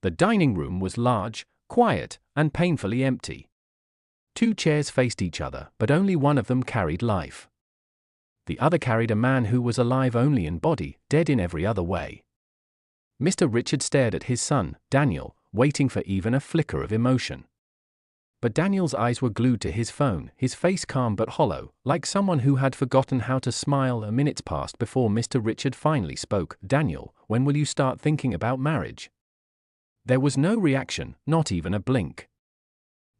The dining room was large, quiet, and painfully empty. 2 chairs faced each other, but only one of them carried life. The other carried a man who was alive only in body, dead in every other way. Mr. Richard stared at his son, Daniel, waiting for even a flicker of emotion. But Daniel's eyes were glued to his phone, his face calm but hollow, like someone who had forgotten how to smile. A minute passed before Mr. Richard finally spoke. "Daniel, when will you start thinking about marriage?" There was no reaction, not even a blink.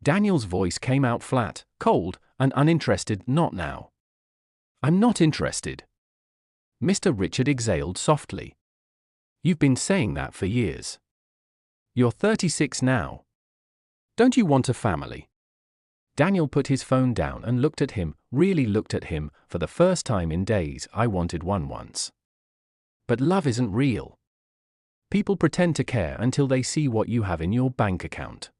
Daniel's voice came out flat, cold, and uninterested. "Not now. I'm not interested." Mr. Richard exhaled softly. "You've been saying that for years. You're 36 now. Don't you want a family?" Daniel put his phone down and looked at him, really looked at him, for the first time in days. "I wanted one once. But love isn't real. People pretend to care until they see what you have in your bank account."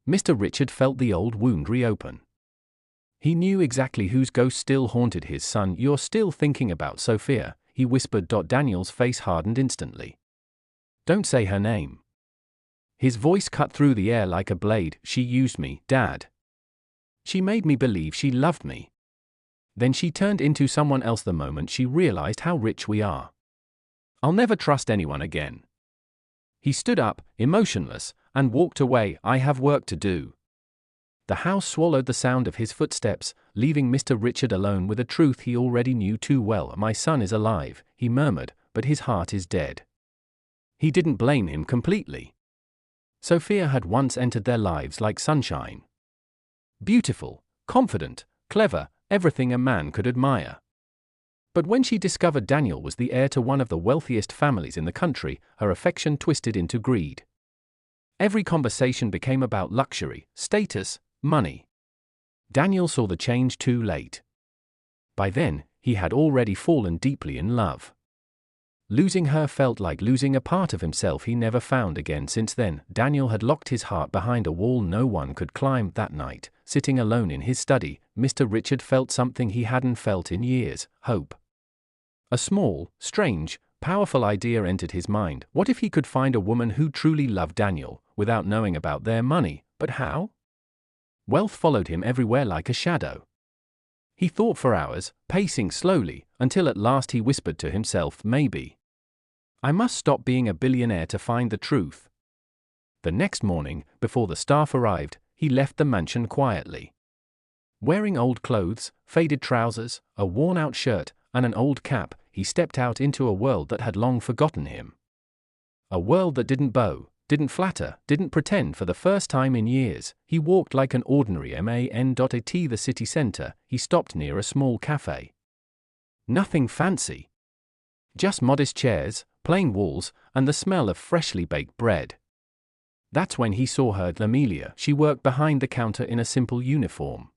Mr. Richard felt the old wound reopen. He knew exactly whose ghost still haunted his son. "You're still thinking about Sophia," he whispered. Daniel's face hardened instantly. "Don't say her name." His voice cut through the air like a blade. "She used me, Dad. She made me believe she loved me. Then she turned into someone else the moment she realized how rich we are. I'll never trust anyone again." He stood up, emotionless, and walked away. "I have work to do." The house swallowed the sound of his footsteps, leaving Mr. Richard alone with a truth he already knew too well. "My son is alive," he murmured, "but his heart is dead." He didn't blame him completely. Sophia had once entered their lives like sunshine. Beautiful, confident, clever, everything a man could admire. But when she discovered Daniel was the heir to one of the wealthiest families in the country, her affection twisted into greed. Every conversation became about luxury, status, money. Daniel saw the change too late. By then, he had already fallen deeply in love. Losing her felt like losing a part of himself he never found again. Since then, Daniel had locked his heart behind a wall no one could climb. That night, sitting alone in his study, Mr. Richard felt something he hadn't felt in years: hope. A small, strange, powerful idea entered his mind. What if he could find a woman who truly loved Daniel, without knowing about their money? But how? Wealth followed him everywhere like a shadow. He thought for hours, pacing slowly, until at last he whispered to himself, "Maybe I must stop being a billionaire to find the truth." The next morning, before the staff arrived, he left the mansion quietly. Wearing old clothes, faded trousers, a worn-out shirt, and an old cap, he stepped out into a world that had long forgotten him. A world that didn't bow, didn't flatter, didn't pretend. For the first time in years, he walked like an ordinary man. At the city center, he stopped near a small cafe. Nothing fancy. Just modest chairs, plain walls, and the smell of freshly baked bread. That's when he saw her, Amelia. She worked behind the counter in a simple uniform.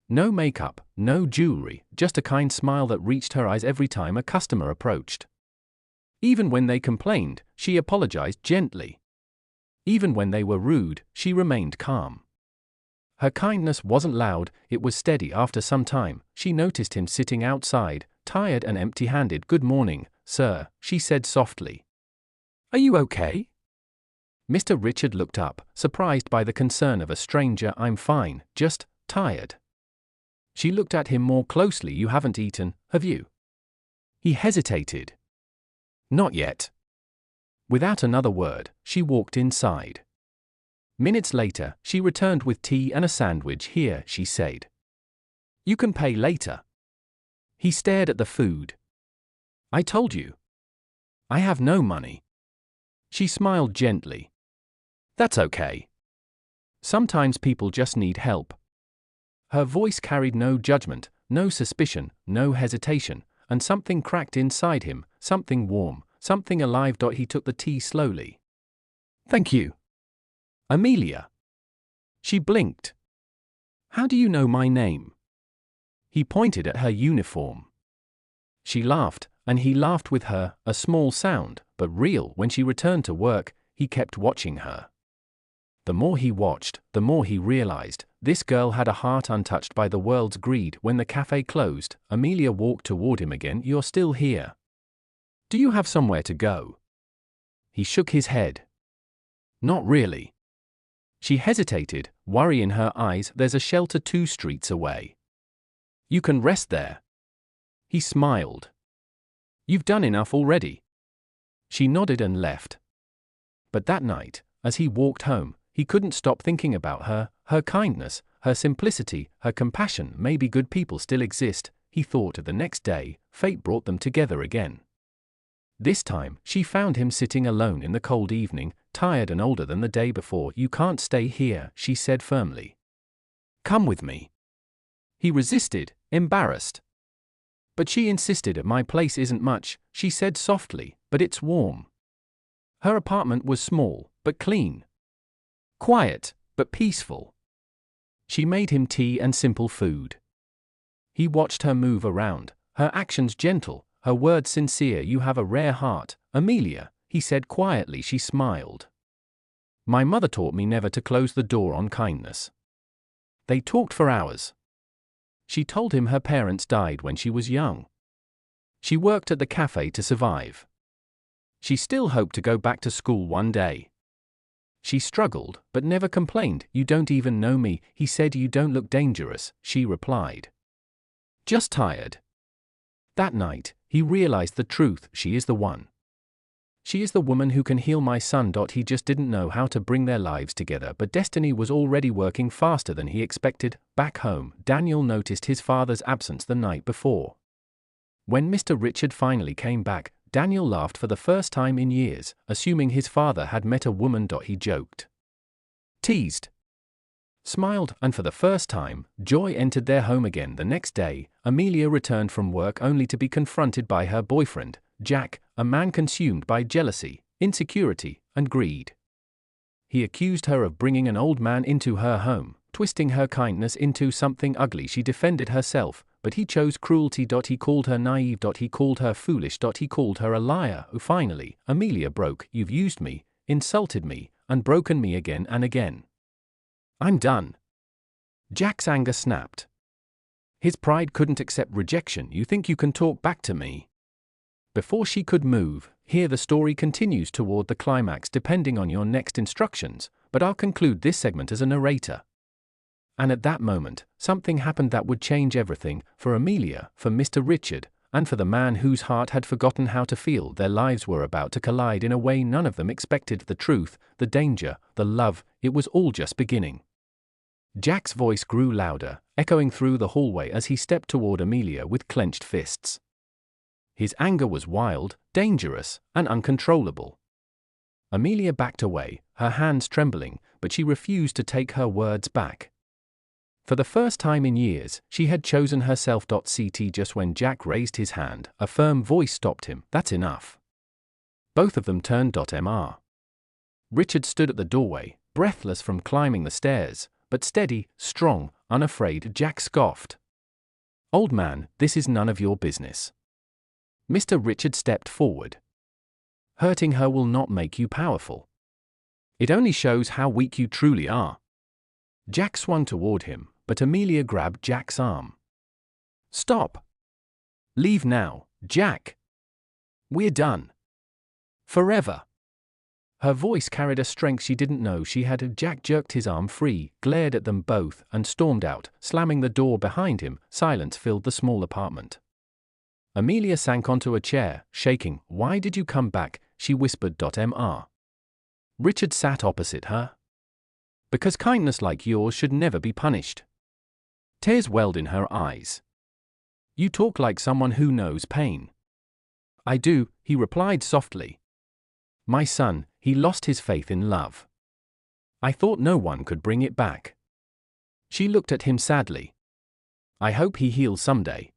No makeup, no jewelry, just a kind smile that reached her eyes every time a customer approached. Even when they complained, she apologized gently. Even when they were rude, she remained calm. Her kindness wasn't loud, it was steady. After some time, she noticed him sitting outside, tired and empty-handed. "Good morning, sir," she said softly. "Are you okay?" Mr. Richard looked up, surprised by the concern of a stranger. "I'm fine, just tired." She looked at him more closely. "You haven't eaten, have you?" He hesitated. "Not yet." Without another word, she walked inside. Minutes later, she returned with tea and a sandwich. "Here," she said. "You can pay later." He stared at the food. "I told you. I have no money." She smiled gently. "That's okay. Sometimes people just need help." Her voice carried no judgment, no suspicion, no hesitation, and something cracked inside him, something warm, something alive. He took the tea slowly. "Thank you, Amelia." She blinked. "How do you know my name?" He pointed at her uniform. She laughed, and he laughed with her, a small sound, but real. When she returned to work, he kept watching her. The more he watched, the more he realized, this girl had a heart untouched by the world's greed. When the cafe closed, Amelia walked toward him again. "You're still here. Do you have somewhere to go?" He shook his head. Not really. She hesitated, worry in her eyes. There's a shelter 2 streets away. You can rest there. He smiled. You've done enough already. She nodded and left. But that night, as he walked home, he couldn't stop thinking about her, her kindness, her simplicity, her compassion. Maybe good people still exist, he thought. The next day, fate brought them together again. This time, she found him sitting alone in the cold evening, tired and older than the day before. You can't stay here, she said firmly. Come with me. He resisted, embarrassed. But she insisted. My place isn't much, she said softly, but it's warm. Her apartment was small, but clean. Quiet, but peaceful. She made him tea and simple food. He watched her move around, her actions gentle, her words sincere. You have a rare heart, Amelia, he said quietly. She smiled. My mother taught me never to close the door on kindness. They talked for hours. She told him her parents died when she was young. She worked at the cafe to survive. She still hoped to go back to school one day. She struggled, but never complained. You don't even know me, he said. You don't look dangerous, she replied. Just tired. That night, he realized the truth. She is the one. She is the woman who can heal my son. He just didn't know how to bring their lives together, but destiny was already working faster than he expected. Back home, Daniel noticed his father's absence the night before. When Mr. Richard finally came back, Daniel laughed for the first time in years, assuming his father had met a woman. He joked, teased, smiled, and for the first time, joy entered their home again. The next day, Amelia returned from work only to be confronted by her boyfriend, Jack, a man consumed by jealousy, insecurity, and greed. He accused her of bringing an old man into her home, twisting her kindness into something ugly. She defended herself, but he chose cruelty. He called her naive. He called her foolish. He called her a liar. Finally, Amelia broke. You've used me, insulted me, and broken me again and again. I'm done. Jack's anger snapped. His pride couldn't accept rejection. You think you can talk back to me? Before she could move, here the story continues toward the climax depending on your next instructions, but I'll conclude this segment as a narrator. And at that moment, something happened that would change everything, for Amelia, for Mr. Richard, and for the man whose heart had forgotten how to feel. Their lives were about to collide in a way none of them expected. The truth, the danger, the love, it was all just beginning. Jack's voice grew louder, echoing through the hallway as he stepped toward Amelia with clenched fists. His anger was wild, dangerous, and uncontrollable. Amelia backed away, her hands trembling, but she refused to take her words back. For the first time in years, she had chosen herself. Just when Jack raised his hand, a firm voice stopped him. That's enough. Both of them turned. Richard stood at the doorway, breathless from climbing the stairs, but steady, strong, unafraid. Jack scoffed. Old man, this is none of your business. Mr. Richard stepped forward. Hurting her will not make you powerful. It only shows how weak you truly are. Jack swung toward him, but Amelia grabbed Jack's arm. Stop. Leave now, Jack. We're done. Forever. Her voice carried a strength she didn't know she had. Jack jerked his arm free, glared at them both, and stormed out, slamming the door behind him. Silence filled the small apartment. Amelia sank onto a chair, shaking. Why did you come back? She whispered. Richard sat opposite her. Because kindness like yours should never be punished. Tears welled in her eyes. You talk like someone who knows pain. I do, he replied softly. My son, he lost his faith in love. I thought no one could bring it back. She looked at him sadly. I hope he heals someday.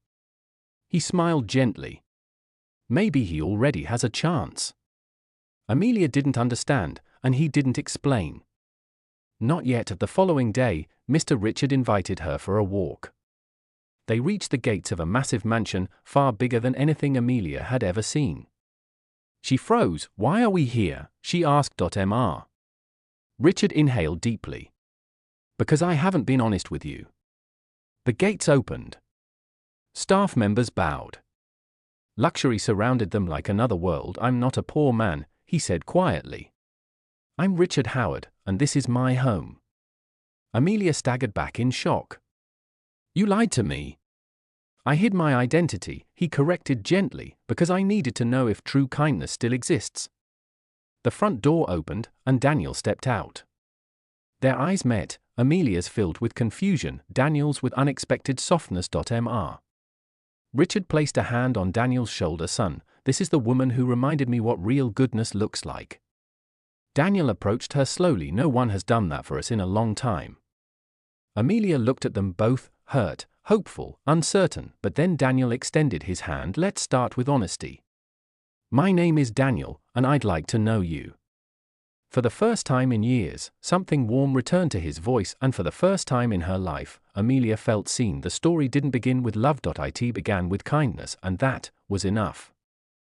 He smiled gently. Maybe he already has a chance. Amelia didn't understand, and he didn't explain. Not yet. The following day, Mr. Richard invited her for a walk. They reached the gates of a massive mansion, far bigger than anything Amelia had ever seen. She froze. Why are we here? She asked. Richard inhaled deeply. Because I haven't been honest with you. The gates opened. Staff members bowed. Luxury surrounded them like another world. I'm not a poor man, he said quietly. I'm Richard Howard, and this is my home. Amelia staggered back in shock. You lied to me. I hid my identity, he corrected gently, because I needed to know if true kindness still exists. The front door opened, and Daniel stepped out. Their eyes met, Amelia's filled with confusion, Daniel's with unexpected softness. Mr. Richard placed a hand on Daniel's shoulder. Son, this is the woman who reminded me what real goodness looks like. Daniel approached her slowly. No one has done that for us in a long time. Amelia looked at them both, hurt, hopeful, uncertain, but then Daniel extended his hand. Let's start with honesty. My name is Daniel, and I'd like to know you. For the first time in years, something warm returned to his voice, and for the first time in her life, Amelia felt seen. The story didn't begin with love. It began with kindness, and that was enough.